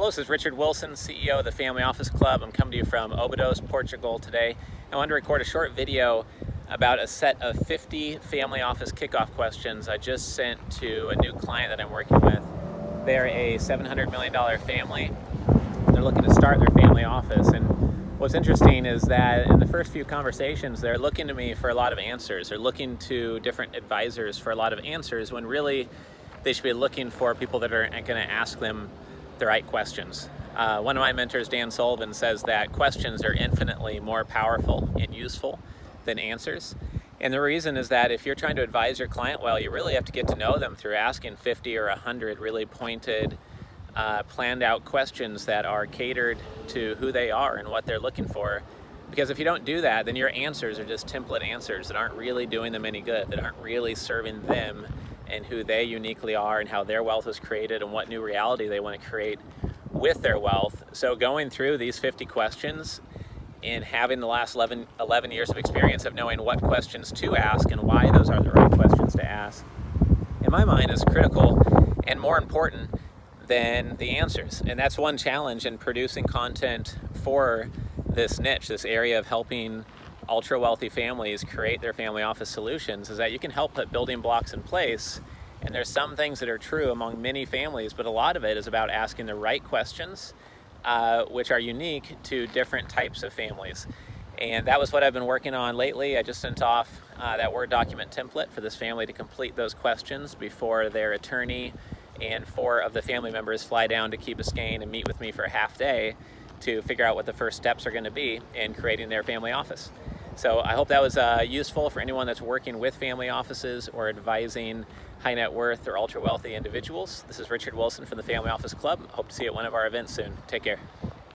Hello, this is Richard Wilson, CEO of the Family Office Club. I'm coming to you from Obidos, Portugal today. I wanted to record a short video about a set of 50 family office kickoff questions I just sent to a new client that I'm working with. They're a $700 million family. They're looking to start their family office, and what's interesting is that in the first few conversations, they're looking to me for a lot of answers. They're looking to different advisors for a lot of answers when really they should be looking for people that are going to ask them the right questions. One of my mentors, Dan Sullivan, says that questions are infinitely more powerful and useful than answers. And the reason is that if you're trying to advise your client well, you really have to get to know them through asking 50 or 100 really pointed, planned out questions that are catered to who they are and what they're looking for. Because if you don't do that, then your answers are just template answers that aren't really doing them any good, that aren't really serving them and who they uniquely are and how their wealth was created and what new reality they want to create with their wealth. So going through these 50 questions and having the last 11 years of experience of knowing what questions to ask and why those are the right questions to ask, in my mind, is critical and more important than the answers. And that's one challenge in producing content for this niche, this area of helping ultra wealthy families create their family office solutions, is that you can help put building blocks in place. And there's some things that are true among many families, but a lot of it is about asking the right questions, which are unique to different types of families. And that was what I've been working on lately. I just sent off that Word document template for this family to complete those questions before their attorney and 4 of the family members fly down to Key Biscayne and meet with me for a half day to figure out what the first steps are going to be in creating their family office. So I hope that was useful for anyone that's working with family offices or advising high net worth or ultra wealthy individuals. This is Richard Wilson from the Family Office Club. Hope to see you at one of our events soon. Take care.